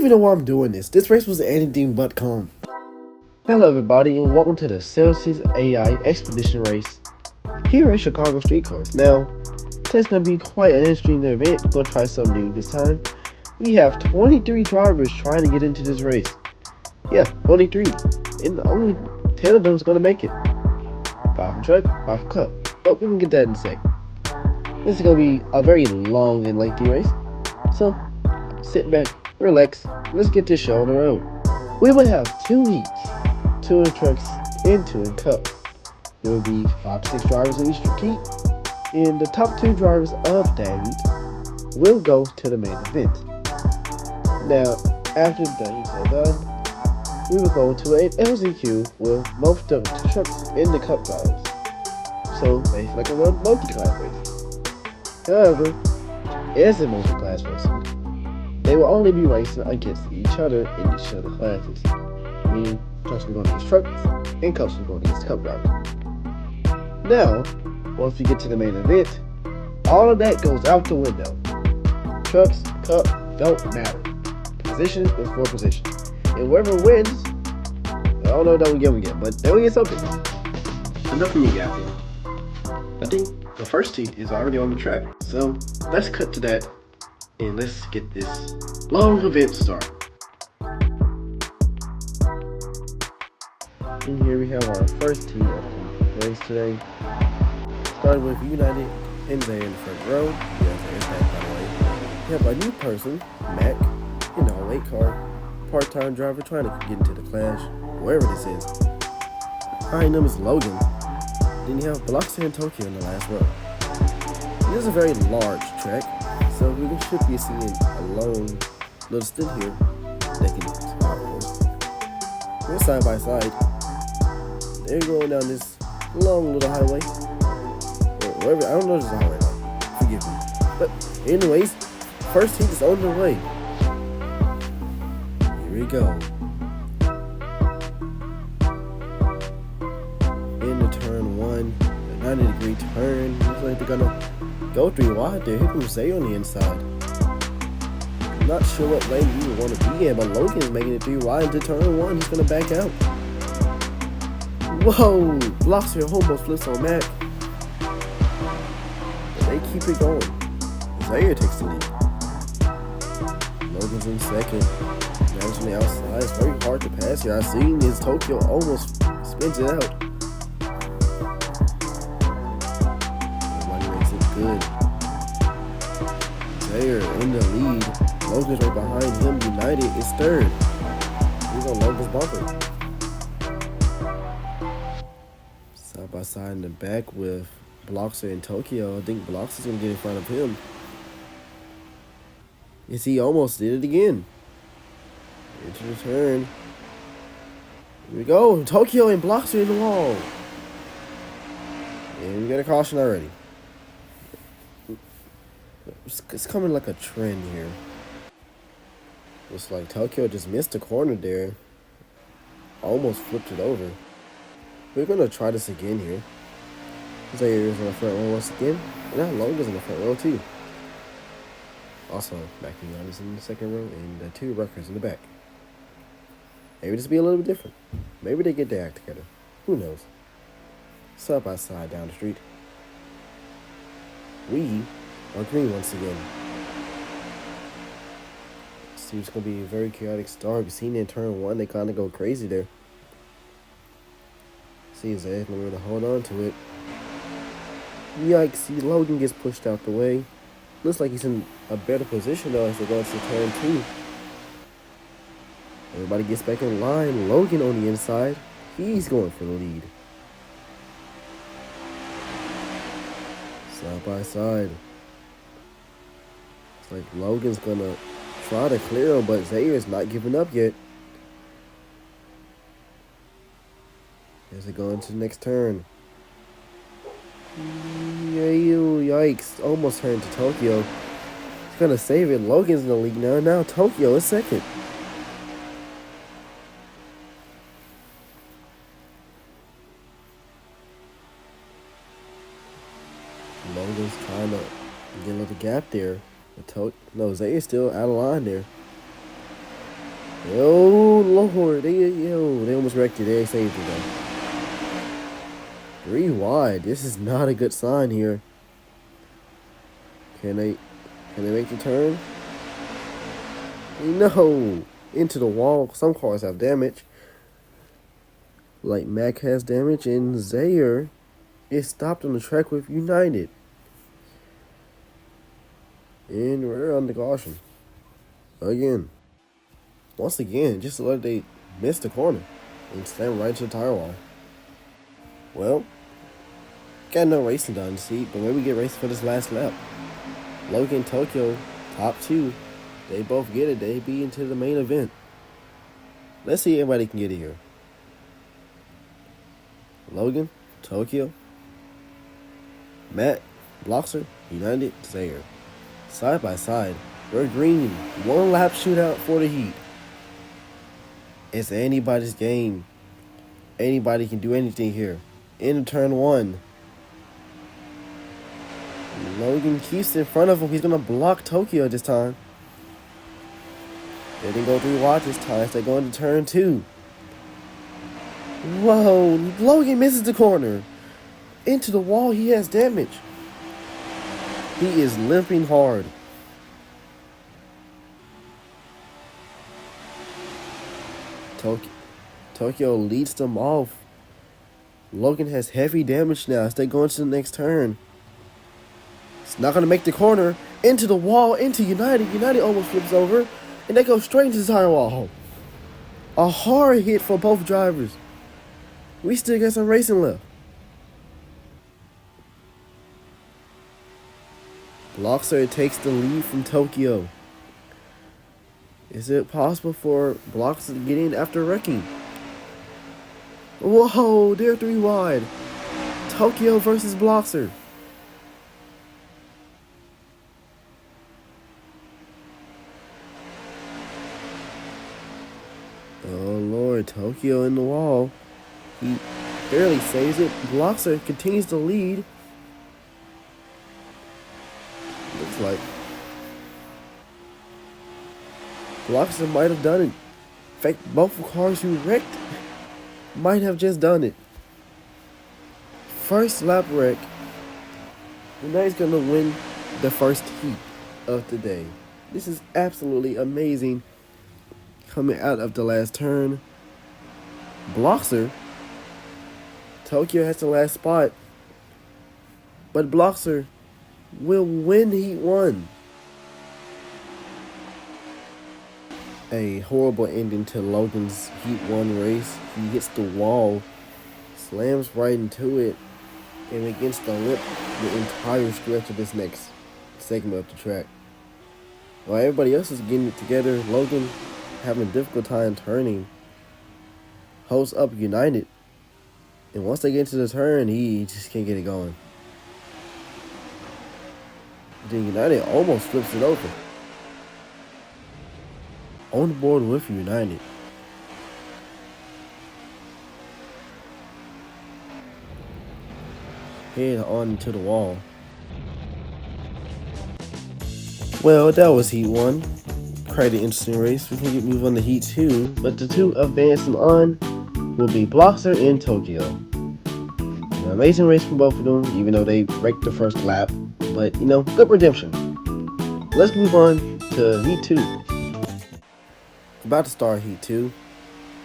even know why I'm doing this. This race was anything but calm. Hello everybody and welcome to the Celsius AI Expedition Race here at Chicago Streetcars. Now, today's going to be quite an interesting event. We're going to try something new this time. We have 23 drivers trying to get into this race. Yeah, 23. And only 10 of them is going to make it. 5 for truck, 5 for cup. But we can get that in a sec. This is going to be a very long and lengthy race. So, sit back, relax, let's get this show on the road. We will have 2 heats, 2 in trucks and 2 in cup. There will be 5 to 6 drivers in each heat, and the top 2 drivers of that heat will go to the main event. Now, after the heats are done, we will go to an LZQ with most of the trucks and the cup drivers. So, basically like a multi-class race. However, as a multi-class racing, they will only be racing against each other in each other's classes. Meaning, trucks will go against trucks, and cups will go against cup drivers. Now, once we get to the main event, all of that goes out the window. Trucks, cup, don't matter. Position is for position. And whoever wins, I don't know that we get, but they will get something. Enough from me, guys. I think the first heat is already on the track. So, let's cut to that, and let's get this long event started. And here we have our first team of the race today. Starting with United and Zay in the front row. By the way. We have a new person, Mac, in the 08 car. Part-time driver trying to get into the clash, wherever this is. Behind them is Logan. Then you have Biloxi and Tokyo in the last row. This is a very large track, so we should be seeing a long little stint here. They can spot, of course. We're side by side. They're going down this long little highway. Or wherever, I don't know if there's a highway now. Forgive me. But anyways, first heat is on the way. Here we go. Into turn 1, a 90-degree turn. Looks like they're gonna go 3 wide there. Here comes Zay on the inside. Not sure what lane you would want to be in, but Logan's making it 3 wide into turn 1. He's gonna back out. Whoa! Blocks here, almost flips on Mac. But they keep it going. Zaire takes the lead. Logan's in second. Now on the outside. It's very hard to pass here. I've seen this Tokyo almost spins it out. Everybody makes it good. Zaire in the lead. Logan's right behind him. United is third. He's on Logan's bumper. Side by side in the back with Bloxer and Tokyo. I think Bloxer's going to get in front of him. Yes, he almost did it again. Into the turn. Here we go. Tokyo and Bloxer in the wall. And we got a caution already. It's coming like a trend here. Looks like Tokyo just missed a corner there. Almost flipped it over. We're going to try this again here. Zaire is in the front row once again. And now Logan's in the front row too. Also, backing on is in the second row and the 2 Rutgers in the back. Maybe this will be a little bit different. Maybe they get their act together. Who knows? Side by side down the street. We are green once again. Seems going to be a very chaotic start. We've seen in turn 1, they kind of go crazy there. See Zay going to hold on to it. Yikes, see Logan gets pushed out the way. Looks like he's in a better position though as they go into turn 2. Everybody gets back in line. Logan on the inside. He's going for the lead. Side by side. It's like Logan's gonna try to clear him, but Zaire is not giving up yet. As they go into the next turn. Yikes. Almost turned to Tokyo. He's gonna save it. Logan's in the lead now. Now Tokyo is second. Logan's trying to get a little gap there. No, Zay is still out of line there. Oh Lord, they almost wrecked it. They saved it though. 3 wide. This is not a good sign here. Can they make the turn? No, into the wall. Some cars have damage. Like Mac has damage, and Zaire is stopped on the track with United. And we're on the caution again. Once again, just to let they miss the corner and slam right into the tire wall. Well, got no racing done, see, but maybe we get racing for this last lap. Logan, Tokyo, top 2. They both get it. They be into the main event. Let's see if anybody can get it here. Logan, Tokyo, Matt, Bloxer, United, Zaire. Side by side, we're green. 1 lap shootout for the heat. It's anybody's game. Anybody can do anything here. In turn 1. Logan keeps in front of him. He's going to block Tokyo this time. They didn't go 3 wide this time. So they go into turn 2. Whoa, Logan misses the corner. Into the wall, he has damage. He is limping hard. Tokyo leads them off. Logan has heavy damage now as they go into the next turn. It's not going to make the corner. Into the wall, into United. United almost flips over. And they go straight into the tire wall. A hard hit for both drivers. We still got some racing left. Bloxer takes the lead from Tokyo. Is it possible for Bloxer to get in after wrecking? Whoa, they're 3 wide. Tokyo versus Bloxer. Oh Lord, Tokyo in the wall. He barely saves it. Bloxer continues to lead. Looks like Bloxer might have done it. In fact, both cars who wrecked might have just done it. First lap wreck. And now he's going to win the first heat of the day. This is absolutely amazing. Coming out of the last turn. Bloxer. Tokyo has the last spot. But Bloxer will win Heat 1. A horrible ending to Logan's Heat 1 race. He hits the wall, slams right into it, and begins to limp the entire stretch of this next segment of the track. While everybody else is getting it together, Logan having a difficult time turning, holds up United, and once they get into the turn, he just can't get it going. Then United almost flips it over. On the board with United. Head on to the wall. Well, that was Heat 1. Quite an interesting race. We can move on to Heat 2. But the 2 advancing on will be Bloxer and Tokyo. An amazing race from both of them, even though they wrecked the first lap. But, good redemption. Let's move on to Heat 2. About to start Heat 2.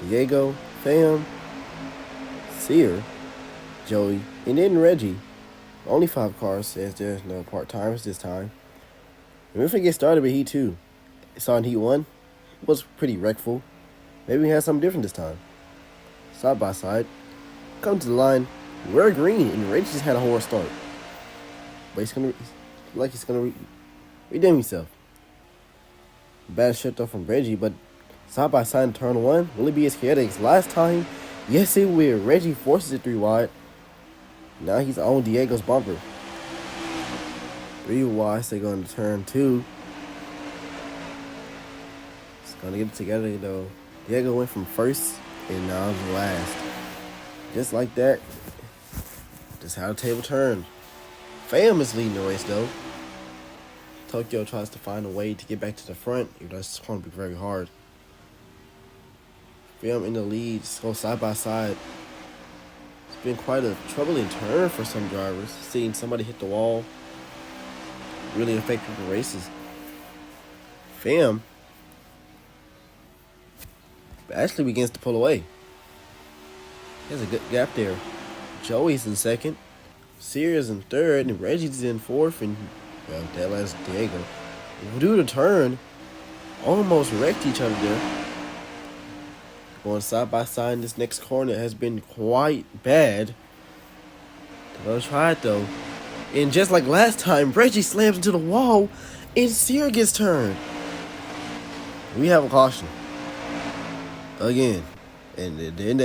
Diego, Fam, Sear, Joey, and then Reggie. Only 5 cars, says there's no part-timers this time. And if we get started with Heat 2, it's on Heat 1. It was pretty wreckful. Maybe we have something different this time. Side by side. Come to the line. We're green, and Reggie just had a horrible start. But he's gonna redeem himself. Bad shut off from Reggie, but side by side in turn 1, will it be as chaotic as last time? Yes, it will. Reggie forces it 3 wide. Now he's on Diego's bumper. 3 wide, so they go into turn 2. It's gonna get it together though. Diego went from first and now to last. Just like that. Just how the table turned. Fam is leading the race though. Tokyo tries to find a way to get back to the front. That's going to be very hard. Fam in the lead, go side by side. It's been quite a troubling turn for some drivers. Seeing somebody hit the wall really affected the races. Fam actually begins to pull away. There's a good gap there. Joey's in second. Sierra's in third. And Reggie's in fourth. And, well, that last Diego. Due to turn, almost wrecked each other there. Going side by side in this next corner has been quite bad. They're gonna try it though. And just like last time, Reggie slams into the wall and Sierra gets turned. We have a caution. Again. And then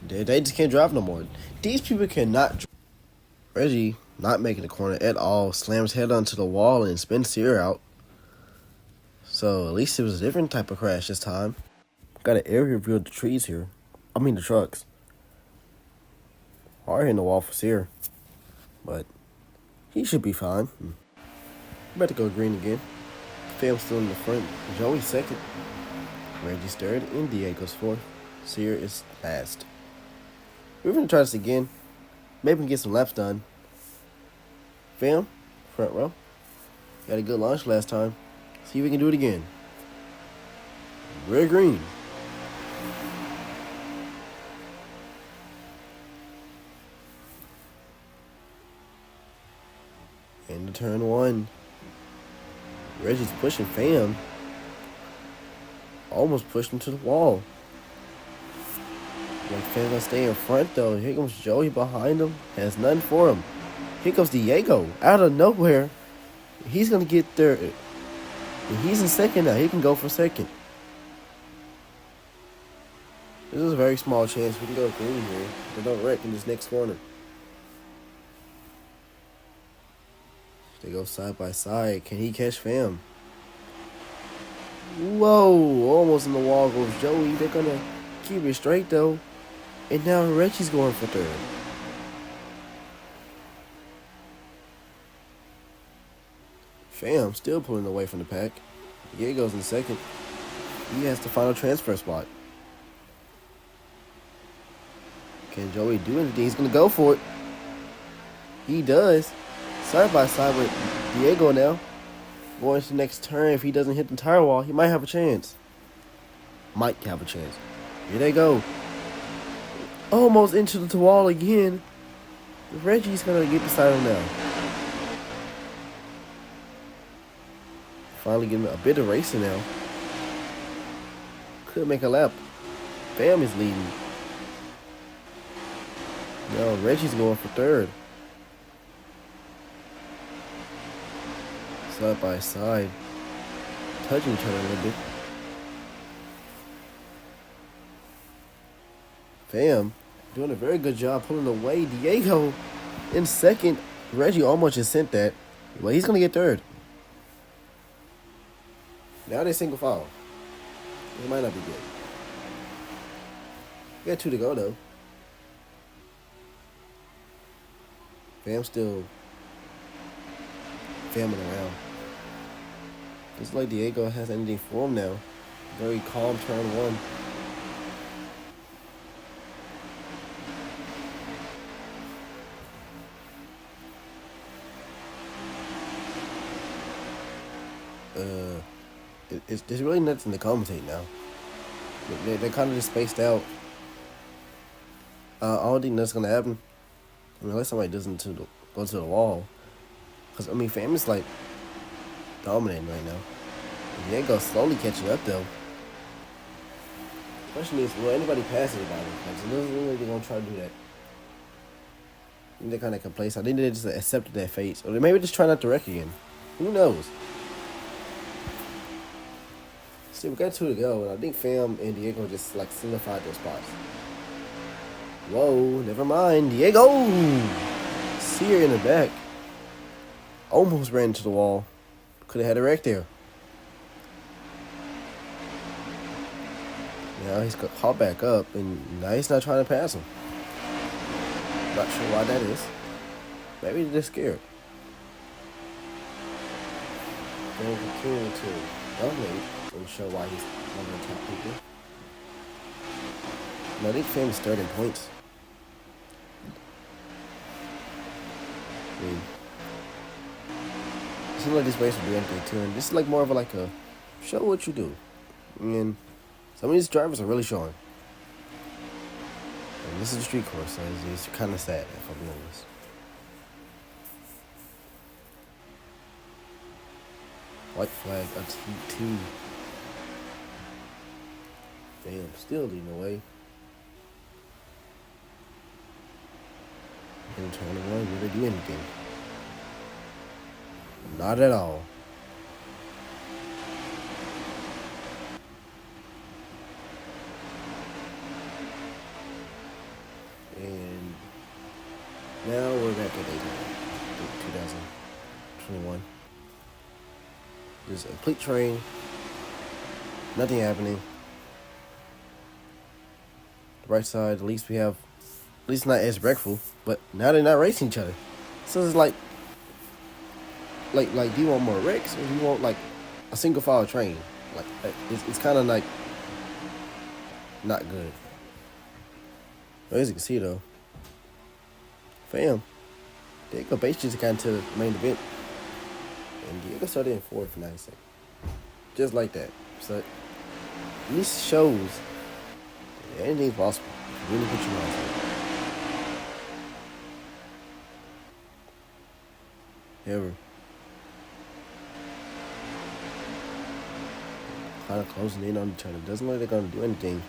they just can't drive no more. These people cannot drive. Reggie, not making the corner at all, slams head onto the wall and spins Sierra out. So at least it was a different type of crash this time. Got an area view of the trees here. I mean the trucks. Hard hitting the wall for Sierra. But he should be fine. Better go green again. Fam's still in the front. Joey's second. Reggie's third. And Diego's fourth. Sierra is last. We're going to try this again. Maybe we can get some laps done. Fam, front row. Got a good launch last time. See if we can do it again. We're green. Into turn one. Reggie's pushing Fam. Almost pushed him to the wall. Like Fam's gonna stay in front though. Here comes Joey behind him. Has nothing for him. Here comes Diego out of nowhere. He's gonna get third. And he's in second now. He can go for second. This is a very small chance we can go green here. They don't wreck in this next corner. They go side by side. Can he catch Fam? Whoa! Almost in the wall goes Joey. They're gonna keep it straight though. And now Reggie's going for third. Fam still pulling away from the pack. Diego's in second. He has the final transfer spot. Can Joey do anything? He's gonna go for it. He does. Side by side with Diego now. Going to the next turn. If he doesn't hit the tire wall, he might have a chance. Might have a chance. Here they go. Almost into the wall again. Reggie's gonna get beside him now. Finally getting a bit of racing now. Could make a lap. Fam is leading. Now Reggie's going for third. Side by side. Touching each other a little bit. Fam doing a very good job pulling away. Diego in second. Reggie almost just sent that. Well, he's going to get third. Now they single file. It might not be good. We got 2 to go, though. Fam still famming around. Looks like Diego has anything for him now. Very calm turn one. There's really nothing to commentate now. They're kind of just spaced out. I don't think that's gonna happen. I mean, unless somebody doesn't go to the wall. Cause I mean, Fam is like dominating right now. Diego slowly catching up though. Question is, will anybody pass anybody? Because it doesn't look like they're gonna try to do that. I think they're kind of complacent. I think they just accepted their fate, or they maybe just try not to wreck again. Who knows? See, we got 2 to go, and I think Fam and Diego just like solidified their spots. Whoa, never mind. Diego! Sear in the back. Almost ran into the wall. Could have had a wreck there. Now he's got caught back up, and now he's not trying to pass him. Not sure why that is. Maybe they're scared. They're continuing to dominate and show why he's one of the top people. No, I think Fam is third in points. I mean, it seems like this race will do anything too, and this is like more of a show what you do. I mean, some of these drivers are really showing. And this is a street course, so it's kind of sad if I'm being honest. White flag up to heat 2. Damn, still leading the way. In turn 1, will they do anything? Not at all. And now we're back at Daytona, 2021. Just a complete train. Nothing happening. The right side, at least we have, at least not as wreckful, but now they're not racing each other. So it's like, do you want more wrecks or do you want like a single file train? Like it's kind of like not good. But as you can see though, fam, Diego just got into the main event, and Diego started in 4th for 9 seconds, just like that. So at least shows that anything's possible. You really put your mind to it. However, kind of closing in on each other. Doesn't look like they're gonna do anything.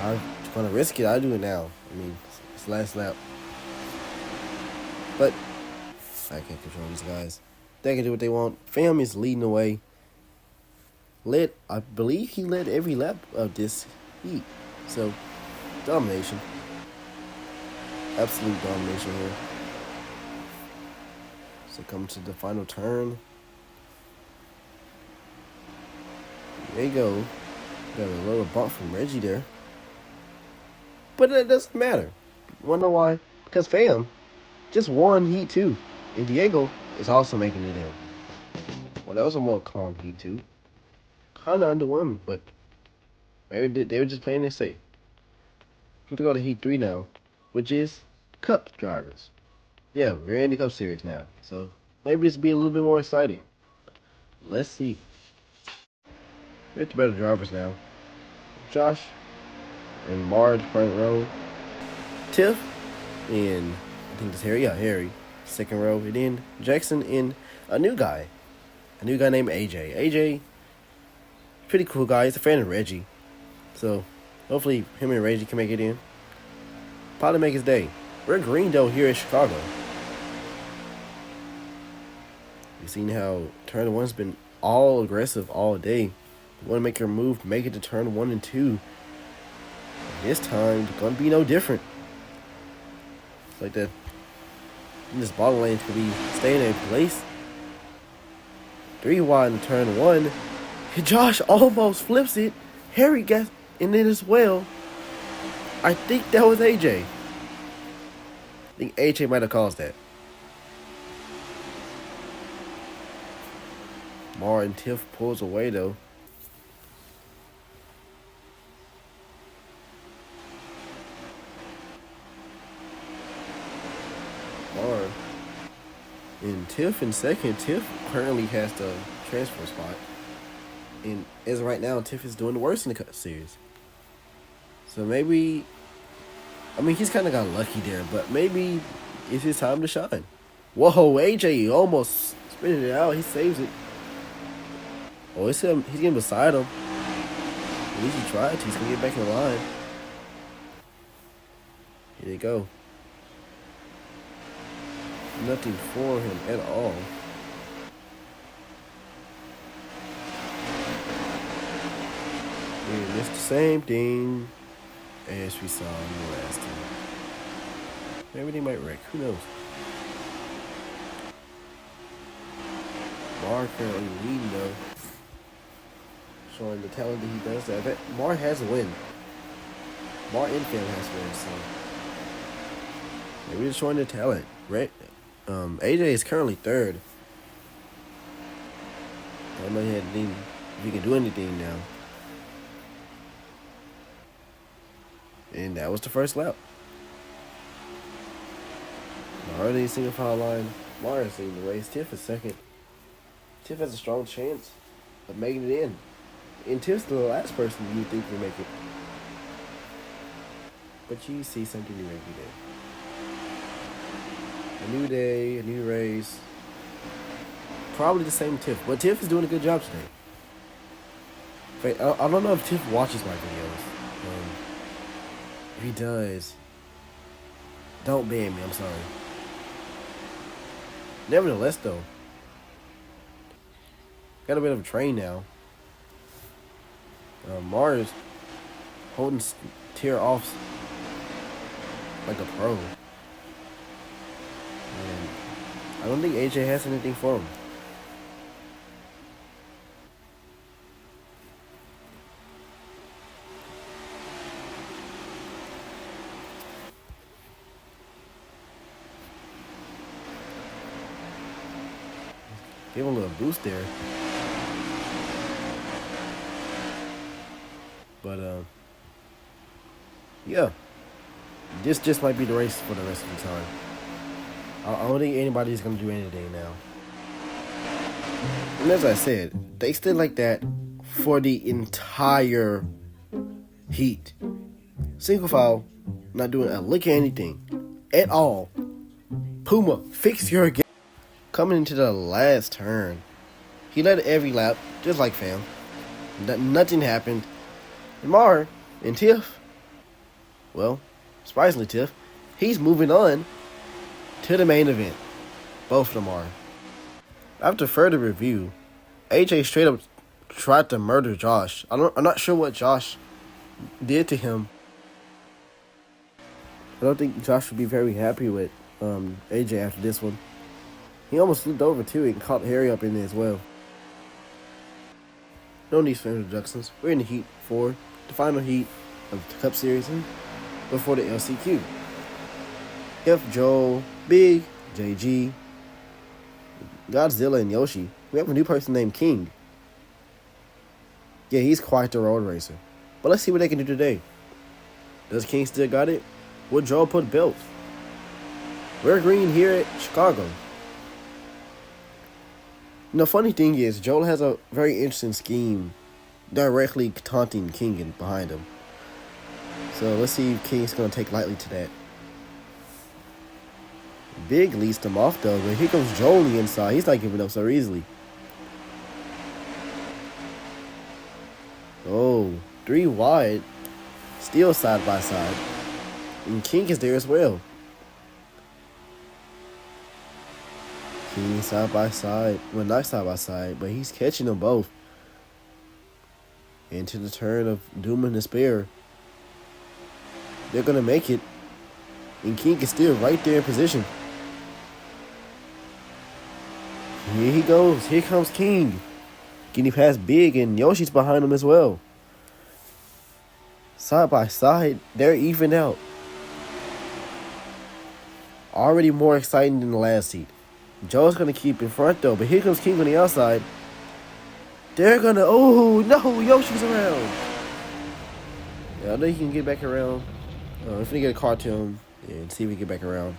I'm gonna risk it. I do it now. I mean, it's last lap, but I can't control these guys. They can do what they want. Fam is leading the way. I believe he led every lap of this heat. So, domination. Absolute domination here. So, come to the final turn. There you go. Got a little bump from Reggie there. But that doesn't matter. You wanna know why? Because Fam just won Heat 2. And Diego is also making it in. Well, that was a more calm Heat 2. Kind of underwhelming, but maybe they were just playing it safe. We're going to go to Heat 3 now, which is Cup drivers. Yeah, we're in the Cup Series now. So maybe this will be a little bit more exciting. Let's see. We're at the better drivers now. Josh and Marge, front row. Tiff and I think it's Harry. Yeah, Harry, second row. And then Jackson and a new guy named AJ. AJ, pretty cool guy. He's a fan of Reggie. So hopefully him and Reggie can make it in. Probably make his day. We're green though here in Chicago. You've seen how turn 1's been all aggressive all day. You want to make your move, make it to turn 1 and 2. This time, it's going to be no different. It's like that. This bottom lane could be staying in place. 3 wide in turn 1. Josh almost flips it. Harry gets in it as well. I think that was AJ. I think AJ might have caused that. Martin Tiff pulls away though. Martin and Tiff in second. Tiff currently has the transfer spot. And as of right now, Tiff is doing the worst in the Cup Series. So maybe, I mean, he's kind of got lucky there, but maybe it's his time to shine. Whoa, AJ almost spinning it out. He saves it. Oh, he's getting beside him. At least he tried to. He's going to get back in the line. Here they go. Nothing for him at all. And it's the same thing as we saw in the last time. Maybe they might wreck. Who knows? Mar currently leading though. Showing the talent that he does that. Mar has a win. Mar infield has a win, so maybe just showing the talent. Right? AJ is currently third. I don't know if he can do anything now. And that was the first lap. Already single file line. Mars leading the race. Tiff is second. Tiff has a strong chance of making it in. And Tiff's the last person you think will make it. But you see something new every day. A new day, a new race. Probably the same Tiff. But Tiff is doing a good job today. I don't know if Tiff watches my videos. If he does, don't ban me, I'm sorry. Nevertheless, though, got a bit of a train now. Mars holding tear off like a pro. And I don't think AJ has anything for him. Give him a little boost there. But, yeah. This just might be the race for the rest of the time. I don't think anybody's going to do anything now. And as I said, they stayed like that for the entire heat. Single file, not doing a lick of anything at all. Puma, fix your game. Coming into the last turn, he led every lap, just like fam. Nothing happened. And Mar and Tiff, well, surprisingly Tiff, he's moving on to the main event. Both of them are. After further review, AJ straight up tried to murder Josh. I'm not sure what Josh did to him. I don't think Josh would be very happy with AJ after this one. He almost flipped over too and caught Harry up in there as well. No need for introductions. We're in the heat for the final heat of the Cup Series and before the LCQ. F, Joel, Big, JG, Godzilla, and Yoshi. We have a new person named King. Yeah, he's quite the road racer. But let's see what they can do today. Does King still got it? Will Joel put belt? We're green here at Chicago. The funny thing is, Joel has a very interesting scheme directly taunting King behind him. So let's see if King's going to take lightly to that. Big leads him off though, but here comes Joel on the inside. He's not giving up so easily. Oh, 3 wide. Still side by side. And King is there as well. King side by side. Well, not side by side, but he's catching them both. Into the turn of doom and despair. They're going to make it. And King is still right there in position. Here he goes. Here comes King. Getting past Big, and Yoshi's behind him as well. Side by side, they're even out. Already more exciting than the last heat. Joe's going to keep in front, though. But here comes King on the outside. They're going to... Oh, no. Yoshi's around. Yeah, I know he can get back around. If we get a car to him and see if we can get back around.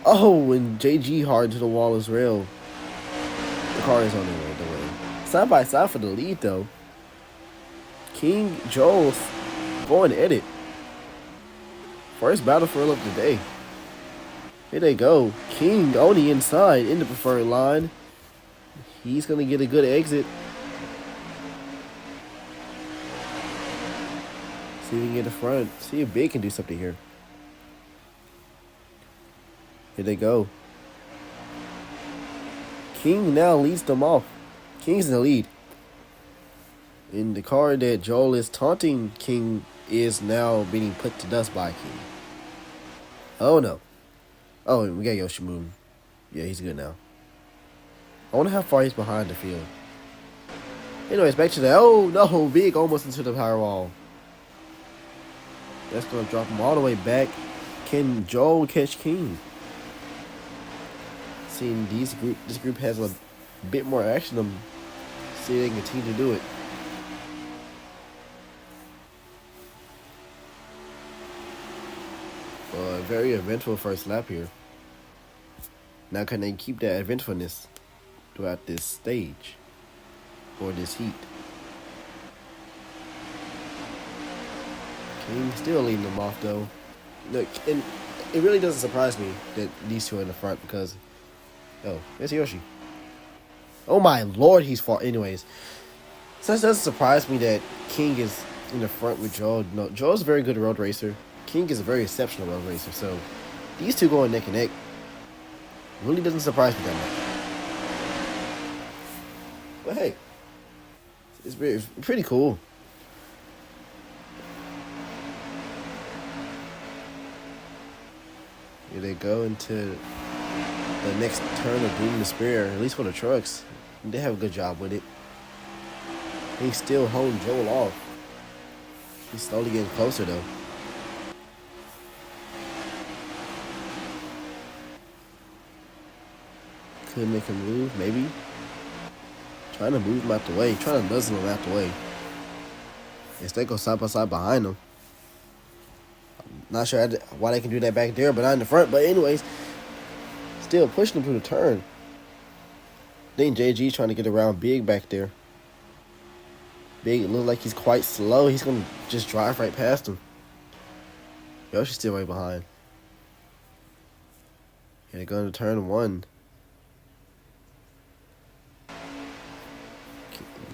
Oh, and JG hard to the wall as well. The car is on the way. Side by side for the lead, though. King, Joel's going at it. First battlefield of the day. Here they go. King on the inside in the preferred line. He's going to get a good exit. See if we can get the front. See if Big can do something here. Here they go. King now leads them off. King's in the lead. In the car that Joel is taunting King is now being put to dust by King. Oh no. Oh, we got Yoshi moving. Yeah, he's good now. I wonder how far he's behind the field. Anyways, back to that. Oh no, Big almost into the power wall. That's going to drop him all the way back. Can Joel catch King? Seeing this group has a bit more action. See if they can continue to do it. Very eventful first lap here. Now can they keep that eventfulness throughout this stage or this heat? King still leading them off though. Look, and it really doesn't surprise me that these two are in the front because, oh, there's Yoshi. Oh my lord, he's far. Anyways, so it doesn't surprise me that King is in the front with Joel. No, Joel's a very good road racer. King is a very exceptional road racer. So these two going neck and neck really doesn't surprise me that much. But hey, it's pretty cool. Here they go into the next turn of Doom the Spear, at least for the trucks. They have a good job with it. He's still holding Joel off. He's slowly getting closer though. Could make him move, maybe. Trying to move him out the way, trying to nuzzle him out the way. Instead, go side by side behind him. Not sure why they can do that back there, but not in the front. But anyways, still pushing him through the turn. Then JG trying to get around Big back there. Big, it looks like he's quite slow. He's going to just drive right past him. Yoshi's still right behind. Here they go to turn one.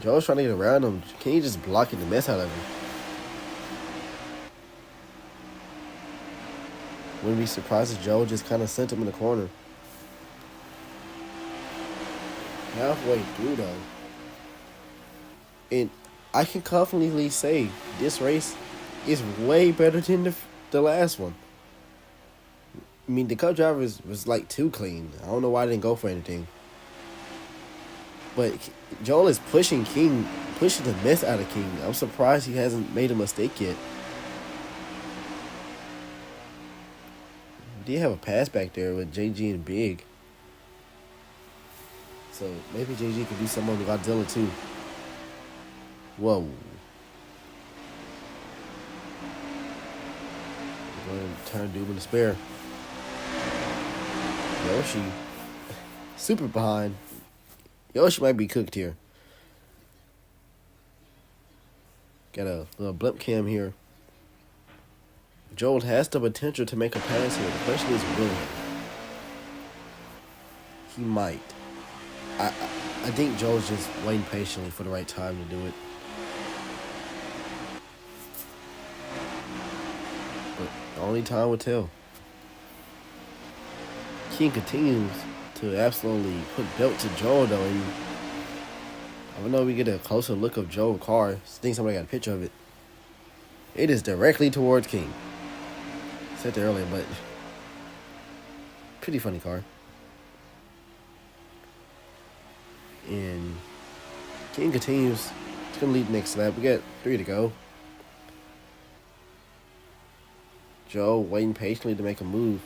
Joe's trying to get around him. Can he just blocking the mess out of him? Wouldn't be surprised if Joe just kind of sent him in the corner. Halfway through though. And I can confidently say this race is way better than the last one. I mean, the Cup driver was like too clean. I don't know why I didn't go for anything. But Joel is pushing King, pushing the mess out of King. I'm surprised he hasn't made a mistake yet. He did have a pass back there with JG and Big. So maybe JG could do something on Godzilla too. Whoa. We're going to turn Doom in the spare. Yoshi. Super behind. Yoshi might be cooked here. Got a little blimp cam here. Joel has the potential to make a pass here. The question is, will he? He might. I think Joel's just waiting patiently for the right time to do it. But only time will tell. King continues to absolutely put belt to Joel though, and I don't know if we get a closer look of Joel's car. I think somebody got a picture of it. It is directly towards King. I said that earlier, but pretty funny car. And King continues. He's gonna lead the next lap. We got 3 to go. Joe waiting patiently to make a move.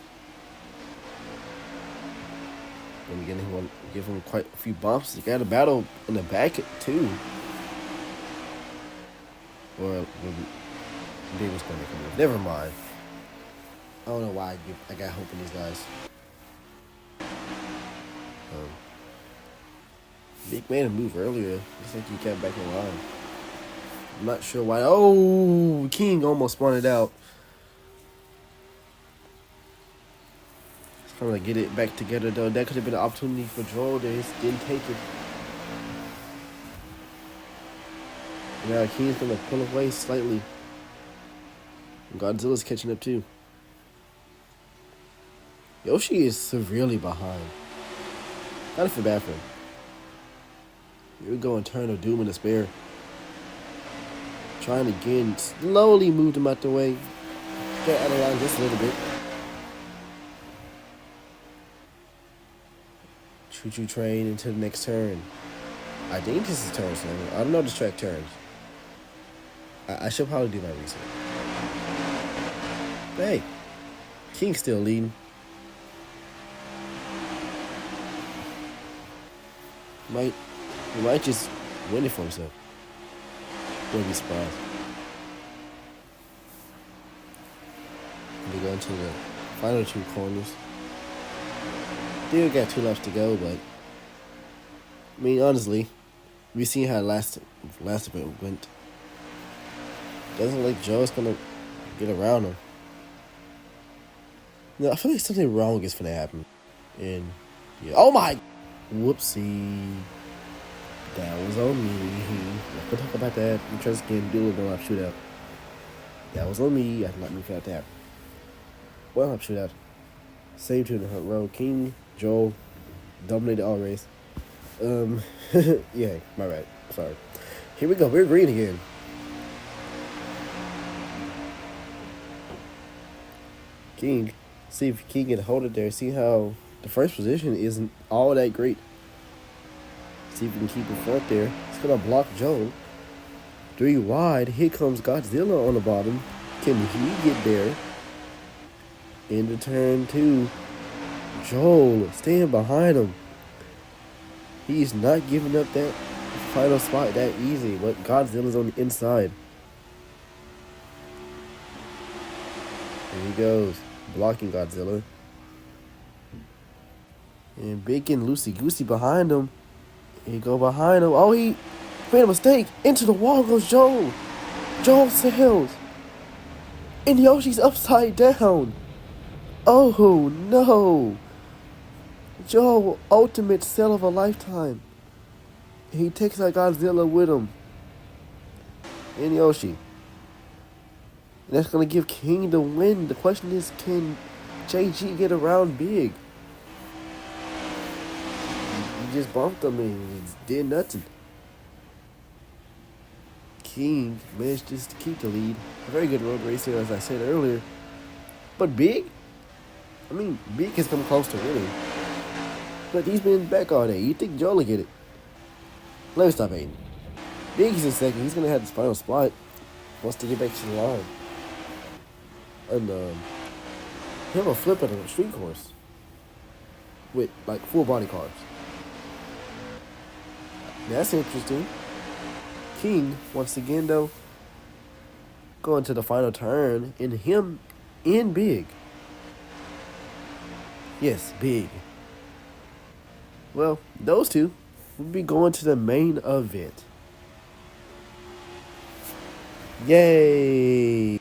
And we give him quite a few bumps. He got a battle in the back too. Or Big was gonna make a move. Never mind. I don't know why I got hope in these guys. Big made a move earlier. Looks like he kept back in line. I'm not sure why. Oh, King almost spun it out. He's trying to get it back together though. That could have been an opportunity for Joel. They just didn't take it. Now King's gonna pull away slightly. And Godzilla's catching up too. Yoshi is severely behind. Kind of feel bad for him. Here we go and turn a Doom in the spare. Trying to again slowly move them out the way. Get out of line just a little bit. Choo-choo train into the next turn. I think this is turn 7. I don't know this track turns. I should probably do my research. Hey, King's still leading. He might just win it for himself. Wouldn't be surprised. We go into the final two corners. Still got 2 laps to go, but I mean, honestly, we see how last event went. Doesn't look like Joe's gonna get around him. No, I feel like something wrong is gonna happen. And yeah, oh my, whoopsie, that was on me. We'll talk about that. I'm trying to do a little lap shootout. That was on me. I did not mean for that to happen. Well, lap shootout. Same 2 in the front row. King, Joel, dominated all race. Yeah, my bad. Sorry. Here we go. We're green again. King. See if King can hold it there. See how the first position isn't all that great. See if we can keep it front there. It's going to block Joel. 3 wide. Here comes Godzilla on the bottom. Can he get there? Into turn 2. Joel staying behind him. He's not giving up that final spot that easy, but Godzilla's on the inside. Here he goes, blocking Godzilla. And Big and Loosey Goosey behind him. He go behind him. Oh, he made a mistake. Into the wall goes Joel. Joel sails. And Yoshi's upside down. Oh, no. Joel, ultimate sell of a lifetime. He takes out Godzilla with him. And Yoshi. And that's going to give King the win. The question is, can JG get around Big? He just bumped him and he did nothing. King managed just to keep the lead. A very good road racer, as I said earlier. But Big? I mean, Big has come close to winning. But he's been back all day. You think Joel will get it? Let me stop hating. Big's in second. He's going to have this final spot. Wants to get back to the line. And he have a flip at a street course. With, like, full body cars. That's interesting. King, once again, though, going to the final turn. And him in Big. Yes, Big. Well, those two will be going to the main event. Yay!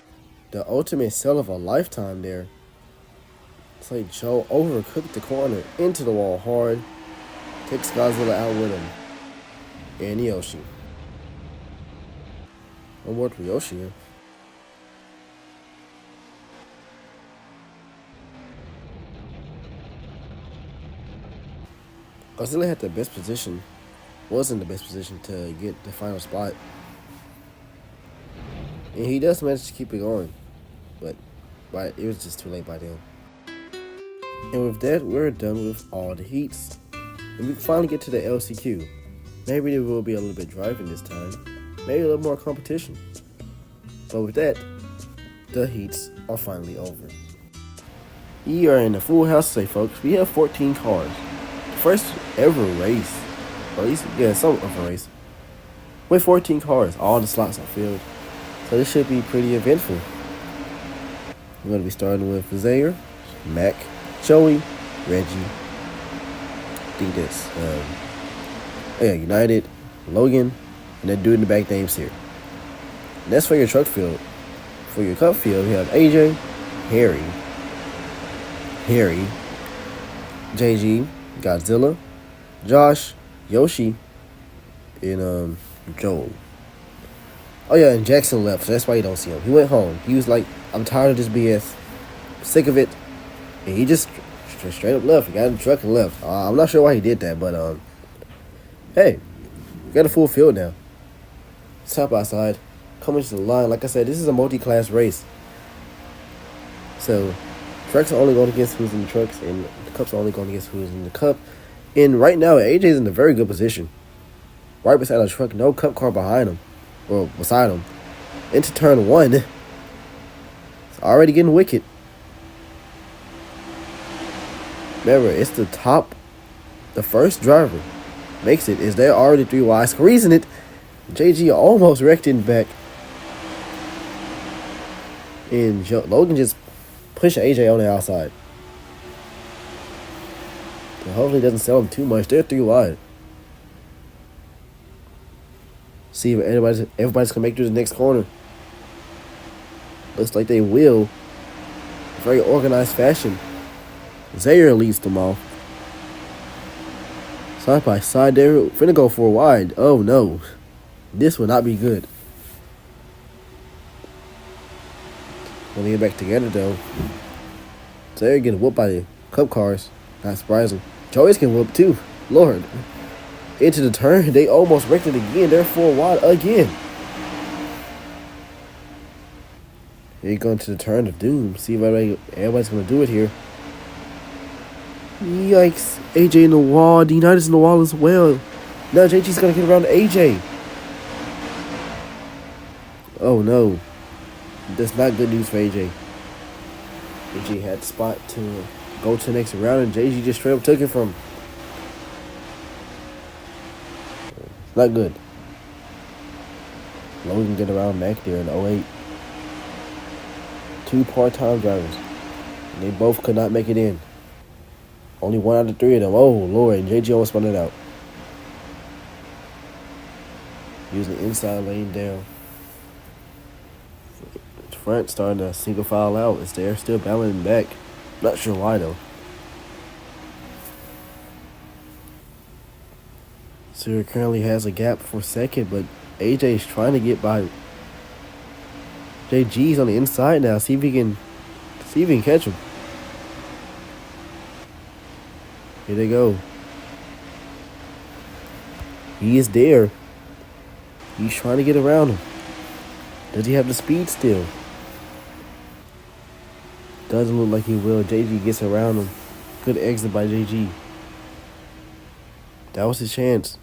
The ultimate sell of a lifetime there. It's like Joe overcooked the corner into the wall hard. Takes Godzilla out with him. And Yoshi. One more for Yoshi here. Godzilla had the best position, was in the best position to get the final spot. And he does manage to keep it going. But it was just too late by then. And with that, we're done with all the heats. And we can finally get to the LCQ. Maybe there will be a little bit driving this time. Maybe a little more competition. But with that, the heats are finally over. We are in a full house today, folks. We have 14 cars. First ever race, or at least, yeah, some of a race, with 14 cars. All the slots are filled, so this should be pretty eventful. We're going to be starting with Zaire, Mac, Joey, Reggie, I think that's, United, Logan, and that dude in the back name's here. And that's for your truck field. For your cup field, you have AJ, Harry, JG, Godzilla, Josh, Yoshi, and Joel. Oh yeah, and Jackson left, so that's why you don't see him. He went home. He was like, I'm tired of this BS. Sick of it. And he just straight up left. He got in the truck and left. I'm not sure why he did that, but hey, we got a full field now. Side by side. Coming to the line. Like I said, this is a multi-class race. So trucks are only going against who's in the trucks, and the cups are only going against who's in the cup. And right now, AJ's in a very good position. Right beside the truck, no cup car behind him, or beside him. Into turn 1. It's already getting wicked. Remember, it's the first driver makes it. Is there already 3 wide, squeezing it. JG almost wrecked in back. And Logan just pushing AJ on the outside. But hopefully it doesn't sell him too much. They're 3 wide. See if everybody's gonna make it to the next corner. Looks like they will. Very organized fashion. Zaire leads them off. Side by side, they're finna go for a wide. Oh no. This will not be good. When they get back together though, Zaire getting whooped by the cup cars. Not surprising. Joey's getting whooped too. Lord. Into the turn, they almost wrecked it again. They're 4 wide again. Here you go into the turn of doom. See if everybody's gonna do it here. Yikes. AJ in the wall. The United's in the wall as well. Now JG's gonna get around to AJ. Oh no. That's not good news for AJ. AJ had the spot to go to the next round and JG just straight up took it from him. Not good. Logan get around Mac there in 08. 2 part-time drivers. And they both could not make it in. Only 1 out of 3 of them. Oh, Lord. And JG almost spun it out. Using the inside lane down. Front starting to single file out. It's there. Still battling back. Not sure why, though. Sierra currently has a gap for second, but AJ is trying to get by. JG's on the inside now. See if he can catch him. Here they go. He is there. He's trying to get around him. Does he have the speed still? Doesn't look like he will. JG gets around him. Good exit by JG. That was his chance.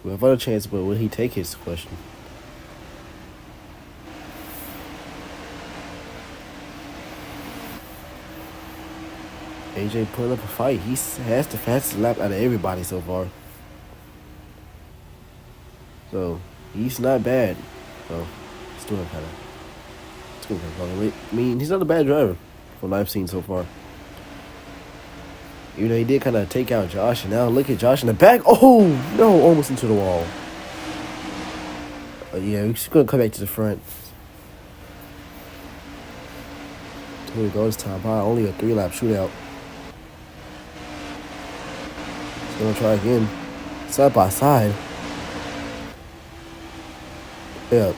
We have other chance, but will he take his question? AJ putting up a fight. He has the fastest lap out of everybody so far. So, he's not bad. So, he's doing kind of. I mean, he's not a bad driver from what I've seen so far. Even though he did kind of take out Josh, and now look at Josh in the back. Oh, no, almost into the wall. Yeah, we're just going to come back to the front. Here we go, it's time by. Only a 3-lap shootout. He's going to try again. Side by side. Yeah,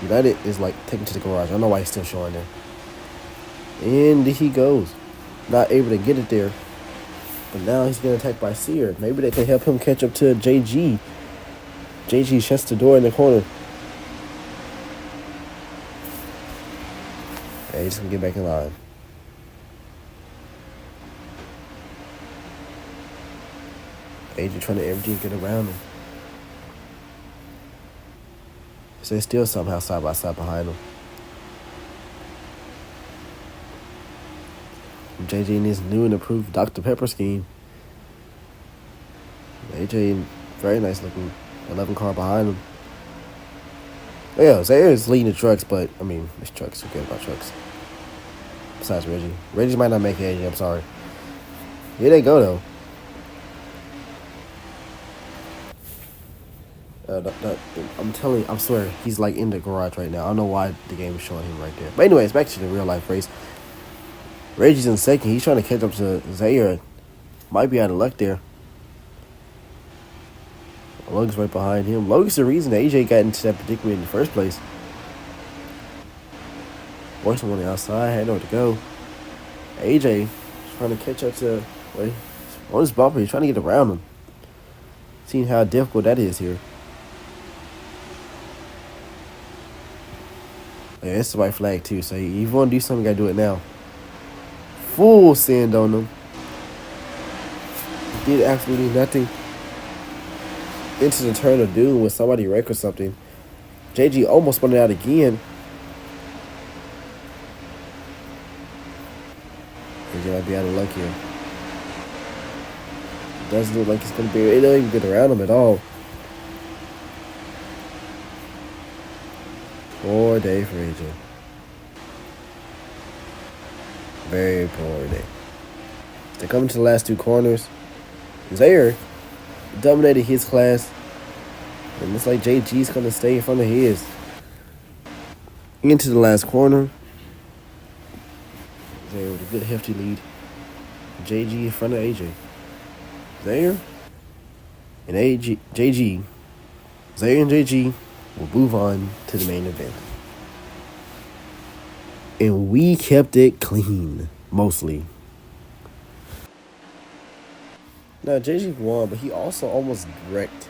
United is like taken to the garage. I don't know why he's still showing there. And he goes. Not able to get it there. But now he's getting attacked by Sear. Maybe they can help him catch up to JG. JG shuts the door in the corner. Yeah, he's going to get back in line. AJ trying to everything get around him. So they're still somehow side by side behind him. JJ in his new and improved Dr. Pepper scheme. AJ, very nice looking 11 car behind him. Yeah, Zaire is leading the trucks, but I mean, these trucks are good about trucks. Besides Reggie. Reggie might not make it, AJ, I'm sorry. Here they go, though. I swear, he's like in the garage right now. I don't know why the game is showing him right there. But anyways, back to the real life race. Reggie's in second. He's trying to catch up to Zaire. Might be out of luck there. Logan's right behind him. Logan's the reason AJ got into that predicament in the first place. Forcing on the outside, had nowhere to go. AJ trying to catch up to, on his bumper. He's trying to get around him. Seeing how difficult that is here. Yeah, it's the white flag too, so if you want to do something, you gotta do it now. Full send on them. Did absolutely nothing. Into the turn of doom with somebody wreck or something. JG almost spun it out again. JG might be out of luck here. Doesn't look like he's gonna be. It doesn't even get around him at all. Poor day for AJ. very poorly. They're coming to the last two corners. Zaire dominated his class. And looks like JG's going to stay in front of his. Into the last corner. Zaire with a good hefty lead. JG in front of AJ. Zaire and JG. Zaire and JG will move on to the main event. And we kept it clean, mostly. Now, JG won, but he also almost wrecked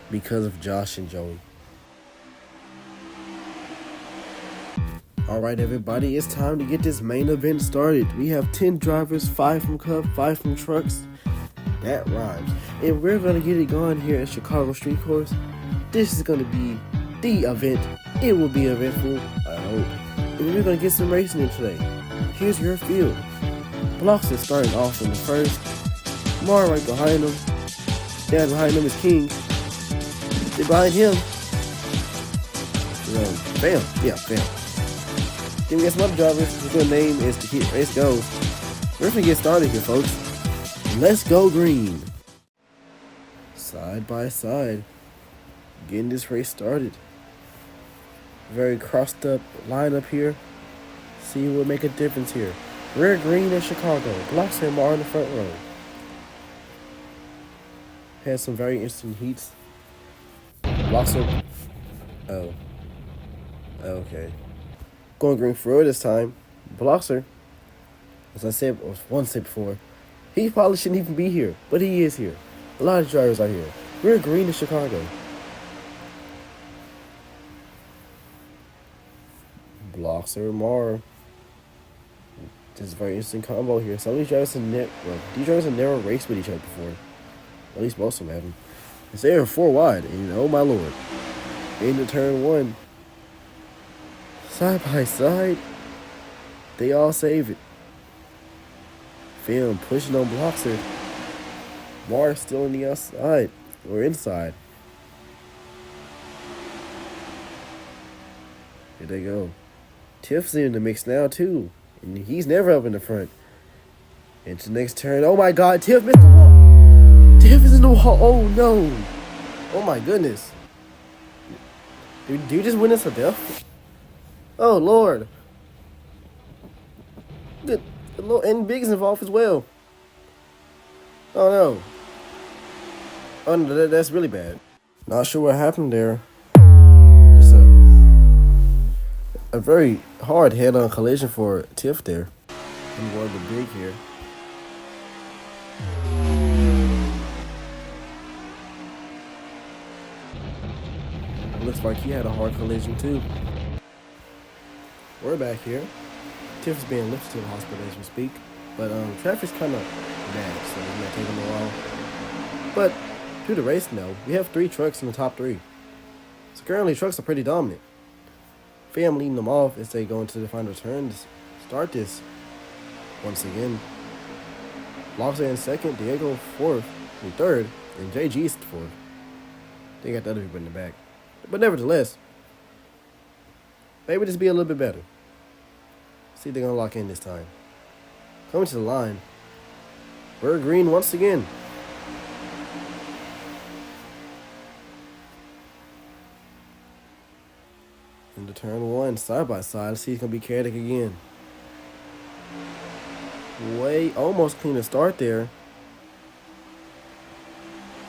because of Josh and Joey. Alright, everybody, it's time to get this main event started. We have 10 drivers, 5 from Cup, 5 from Trucks. That rhymes. And we're going to get it going here at Chicago Street Course. This is going to be the event. It will be eventful, I hope. And we're going to get some racing in today. Here's your field. Blocks are starting off in the first. Mar right behind him. Down behind him is King. They're behind him. Bam. Yeah, bam. Then we got some other drivers. His good name is to keep race goes. We're going to get started here, folks. Let's go green. Side by side. Getting this race started. Very crossed up lineup here. See who will make a difference here. Rear green in Chicago. Blocks and Mar in the front row. Had some very interesting heats. Blocks are... Oh. Okay. Going green for it this time. Bloxer, as I said once before, he probably shouldn't even be here, but he is here. A lot of drivers are here. We're green in Chicago. Bloxer, Mar. This is a very interesting combo here. Some of these drivers have never raced with each other before. At least most of them haven't. It's there 4 wide, and oh my lord. Into turn 1. Side by side. They all save it. Film pushing on Bloxer. Mar still on the outside. Or inside. Here they go. Tiff's in the mix now too. And he's never up in the front. Into the next turn. Oh my god, Tiff missed the wall. Tiff is in the wall. Oh no. Oh my goodness. Did you just witness a death? Oh lord. The little and Big's involved as well. Oh no. Oh no, that's really bad. Not sure what happened there. Just a very hard head-on collision for Tiff there. I'm going to Big here. Looks like he had a hard collision too. We're back here. Tiff is being lifted to the hospital as we speak. But traffic's kind of bad, so it might take him a while. But through the race now, we have 3 trucks in the top 3. So currently trucks are pretty dominant. Fam leading them off as they go into the final turn to start this once again. Lobster in second, Diego 4th and 3rd, and JG's 4th. They got the other people in the back. But nevertheless, maybe this be a little bit better. See if they're going to lock in this time. Coming to the line. We're green once again. Into turn 1, side by side. Let's see if it's going to be chaotic again. Almost clean to start there.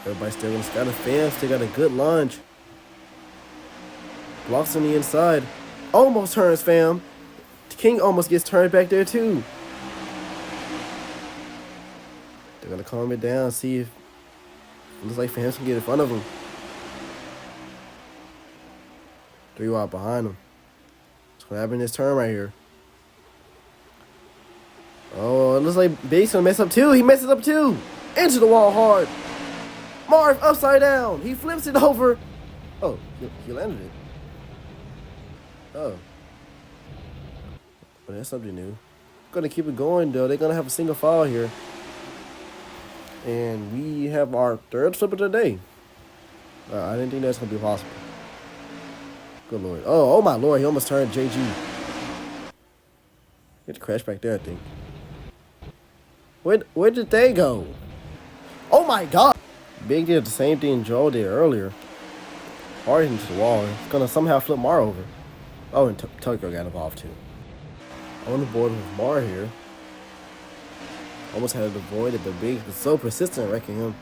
Everybody still got a fan, still got a good lunge. Blocks on the inside. Almost turns, fam. King almost gets turned back there too. They're gonna calm it down, see if it looks like Fam can get in front of him. 3 wide behind him. What's gonna happen in this turn right here? Oh, it looks like Big's gonna mess up too. He messes up too. Into the wall hard. Marv upside down. He flips it over. Oh, he landed it. Oh. But that's something new. Gonna keep it going though. They're gonna have a single file here. And we have our 3rd flip of the day. I didn't think that's gonna be possible. Good lord. Oh my lord, he almost turned JG. Get the crash back there, I think. Where did they go? Oh my god! Big did the same thing Joel did earlier. Hard into the wall. It's gonna somehow flip Mar over. Oh, and Tokyo got involved too. On the board with Mar here. Almost had to avoid it, but Big was so persistent wrecking him.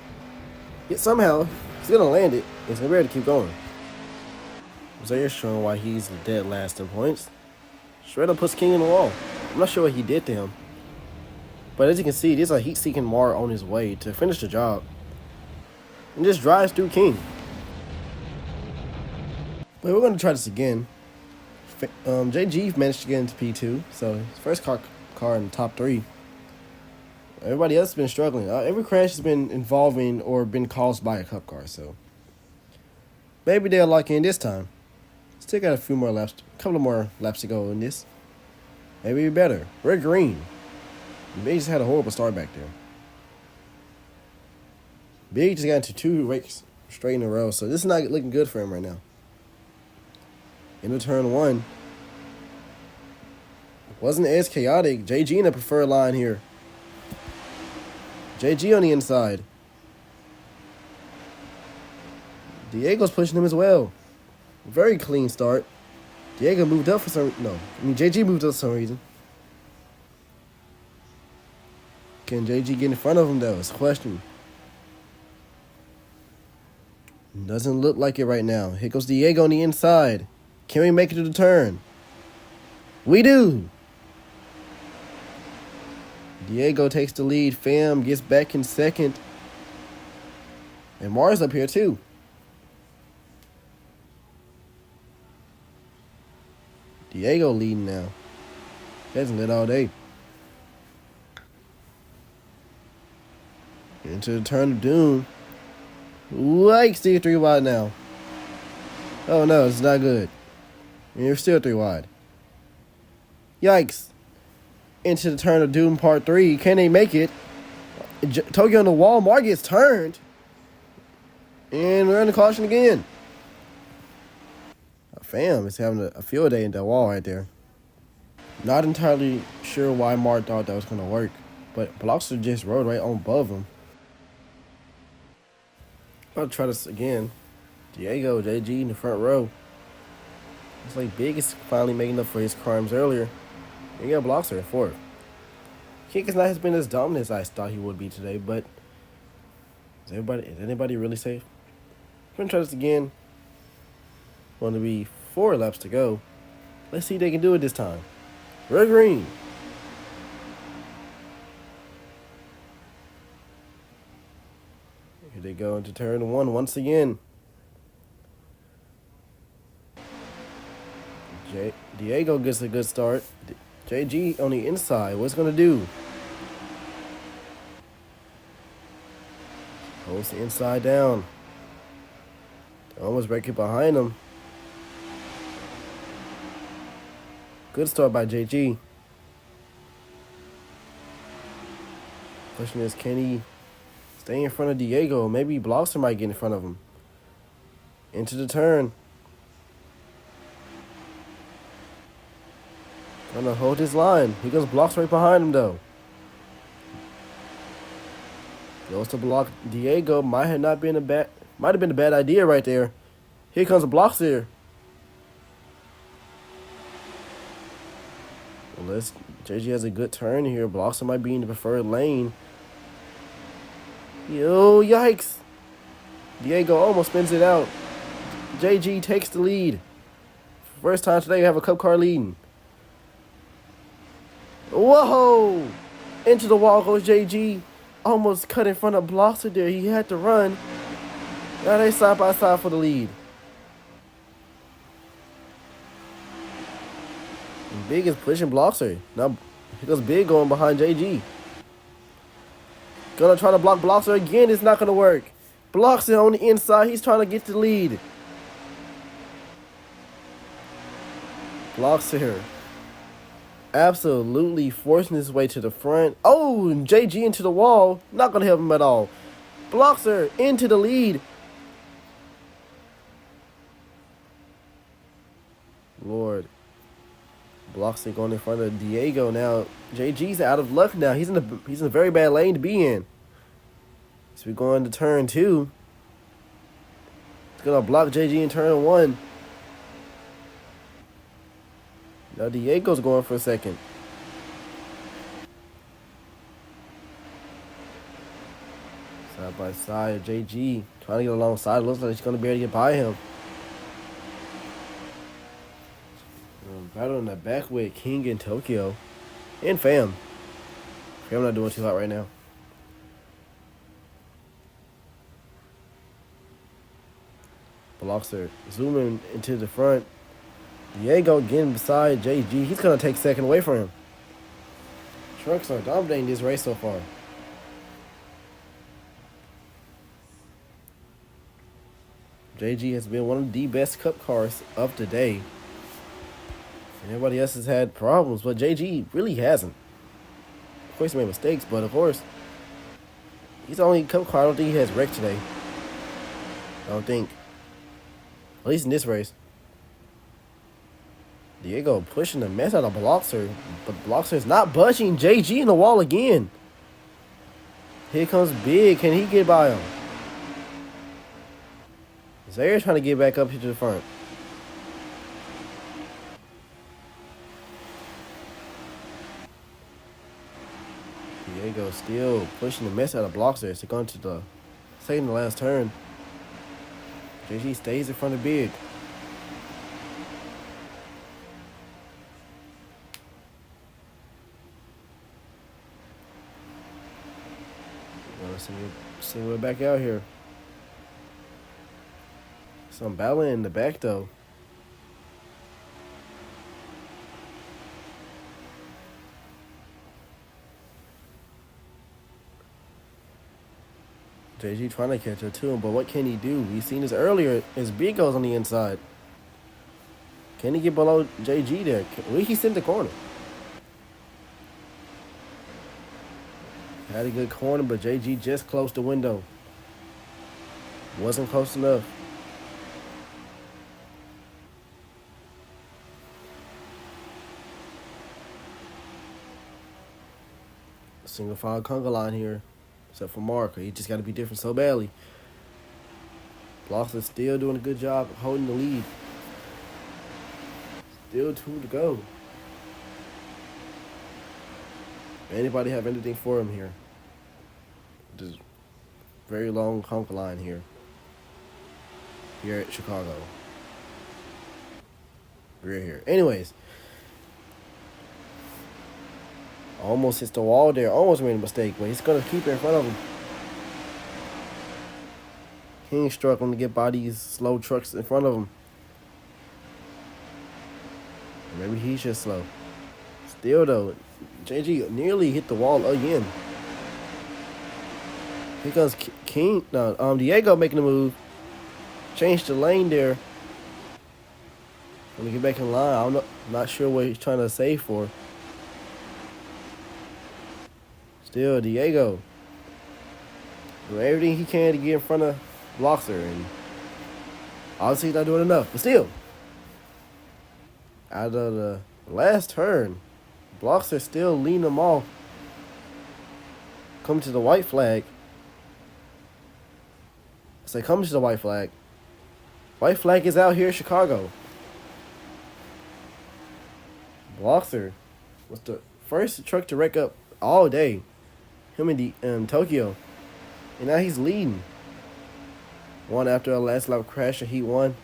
Yet somehow, he's gonna land it. He's gonna be able to keep going. Zaire showing why he's the dead last in points. Straight up puts King in the wall. I'm not sure what he did to him. But as you can see, there's a heat-seeking Mar on his way to finish the job. And just drives through King. But we're going to try this again. JG managed to get into P2, so his first car in the top 3. Everybody else has been struggling. Every crash has been involving or been caused by a cup car, so maybe they'll lock in this time. Still got a few more laps, a couple more laps to go in this. Maybe better. We're green. Big just had a horrible start back there. Big just got into 2 wrecks straight in a row, so this is not looking good for him right now. Into turn 1. Wasn't as chaotic. JG in the preferred line here. JG on the inside. Diego's pushing him as well. Very clean start. Diego moved up for some... No. JG moved up for some reason. Can JG get in front of him, though? It's a question. Doesn't look like it right now. Here goes Diego on the inside. Can we make it to the turn? We do. Diego takes the lead. Fam gets back in second. And Mars up here, too. Diego leading now. He hasn't led all day. Into the turn of doom. Like, see 3 wide now. Oh no, it's not good. And you're still 3 wide. Yikes. Into the turn of doom part 3. Can they make it? Tokyo on the wall. Mar gets turned. And we're in the caution again. Fam is having a field day in that wall right there. Not entirely sure why Mar thought that was going to work. But Bloxer just rode right on above him. I'll try this again. Diego, JG in the front row. It's like Big is finally making up for his crimes earlier. And you got Bloxer at 4th. King has not been as dominant as I thought he would be today, but is anybody really safe? I'm going to try this again. Going to be 4 laps to go. Let's see if they can do it this time. Red green. Here they go into turn 1 once again. Diego gets a good start. JG on the inside. What's going to do? Holds the inside down. Almost break it behind him. Good start by JG. Question is, can he stay in front of Diego? Maybe Bloxer might get in front of him. Into the turn. Gonna hold his line. He goes Bloxer right behind him, though. Goes to block Diego. Might have been a bad idea right there. Here comes a Bloxer. JG has a good turn here. Bloxer might be in the preferred lane. Yo, yikes. Diego almost spins it out. JG takes the lead. First time today we have a cup car leading. Whoa! Into the wall goes JG. Almost cut in front of Bloxer there. He had to run. Now they side by side for the lead. Big is pushing Bloxer. Now here goes Big going behind JG. Gonna try to block Bloxer again. It's not gonna work. Bloxer on the inside. He's trying to get the lead. Bloxer absolutely forcing his way to the front. Oh, and JG into the wall. Not gonna help him at all. Bloxer into the lead. Lord. Blocks it going in front of Diego now. JG's out of luck now. He's in a very bad lane to be in. So we're going to turn 2. It's gonna block JG in turn 1. Now Diego's going for a second. Side by side, JG trying to get alongside. Looks like he's gonna be able to get by him. Battle in the back with King in Tokyo. And Fam. Fam not doing too hot right now. Blockster zooming into the front. Diego getting beside JG. He's going to take second away from him. Trucks are dominating this race so far. JG has been one of the best cup cars of the day. Everybody else has had problems, but JG really hasn't. Of course, he made mistakes, but of course, he's the only cup car I don't think he has wrecked today. I don't think. At least in this race. Diego pushing the mess out of Bloxer, but Bloxer is not budging. JG in the wall again. Here comes Big. Can he get by him? Zayer's trying to get back up here to the front. Diego still pushing the mess out of Bloxer as they go into the second to last turn. JG stays in front of Big. See we're back out here. Some battling in the back though. JG trying to catch up to him, but what can he do? We've seen this earlier as Big goes on the inside. Can he get below JG there? He's in the corner. Had a good corner, but JG just closed the window. Wasn't close enough. Single file conga line here. Except for Mark. He just got to be different so badly. Bloxer's still doing a good job of holding the lead. Still 2 to go. Anybody have anything for him here? This very long conga line here. Here at Chicago. We're here. Anyways. Almost hits the wall there. Almost made a mistake, but he's going to keep it in front of him. King's struggling to get by these slow trucks in front of him. Or maybe he's just slow. Still, though, JG nearly hit the wall again. Here comes Diego making a move. Changed the lane there. Let me get back in line. I'm not sure what he's trying to save for. Still, Diego doing everything he can to get in front of Bloxer, and obviously he's not doing enough. But still, out of the last turn, Bloxer still leading them off. Coming to the white flag. Coming to the white flag. White flag is out here in Chicago. Bloxer was the first truck to wreck up all day. Him in Tokyo. And now he's leading. One after a last lap crash in Heat 1.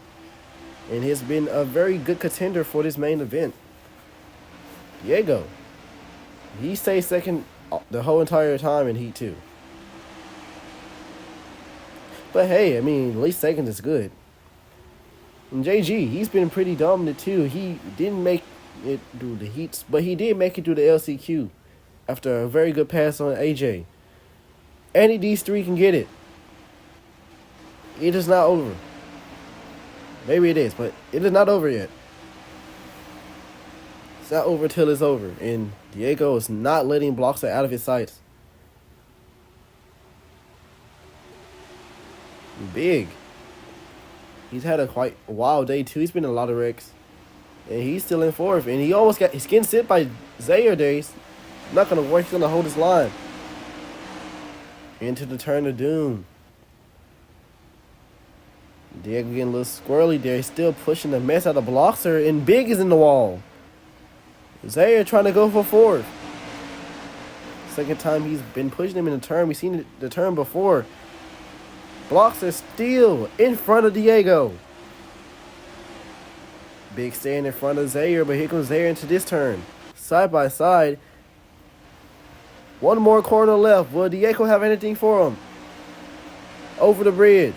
And he's been a very good contender for this main event. Diego. He stays second the whole entire time in Heat 2. But hey, I mean, at least second is good. And JG, he's been pretty dominant too. He didn't make it through the heats, but he did make it through the LCQ. After a very good pass on AJ. Any of these three can get it. It is not over. Maybe it is, but it is not over yet. It's not over till it's over. And Diego is not letting Bloxer out of his sights. Big. He's had a quite wild day too. He's been in a lot of wrecks. And he's still in fourth. And he almost got his skin sent by Zaire there. He's not going to work. He's going to hold his line. Into the turn of doom. Diego getting a little squirrely there. He's still pushing the mess out of Bloxer. And Big is in the wall. Zaire trying to go for fourth. Second time he's been pushing him in the turn. We've seen the turn before. Bloxer still in front of Diego. Big staying in front of Zaire, but here comes Zaire into this turn. Side by side. One more corner left. Will Diego have anything for him? Over the bridge.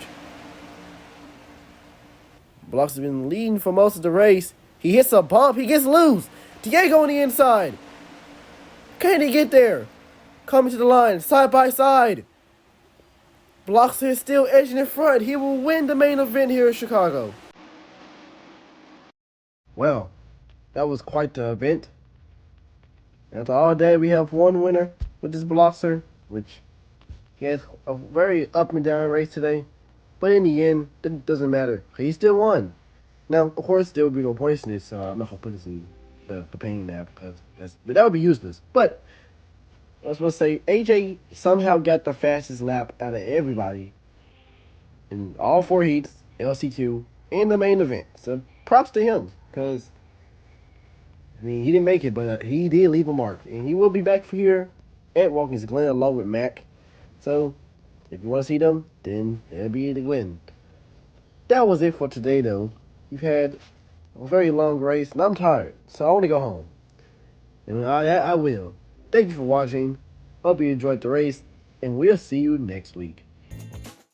Bloxer's been leading for most of the race. He hits a bump. He gets loose. Diego on the inside. Can he get there? Coming to the line. Side by side. Bloxer is still edging in front. He will win the main event here in Chicago. Well, that was quite the event. After all day, we have one winner with this Bloxer, which he has a very up and down race today. But in the end, it doesn't matter. He still won. Now, of course, there would be no points in this, so I'm not going to put this in the companion app because that would be useless. But I was supposed to say, AJ somehow got the fastest lap out of everybody in all 4 heats, LC2, and the main event. So props to him because, I mean, he didn't make it, but he did leave a mark. And he will be back for here at Watkins Glen along with Mac. So if you want to see them, then it'll be the Glen. That was it for today, though. We've had a very long race, and I'm tired, so I want to go home. And I will. Thank you for watching. Hope you enjoyed the race, and we'll see you next week.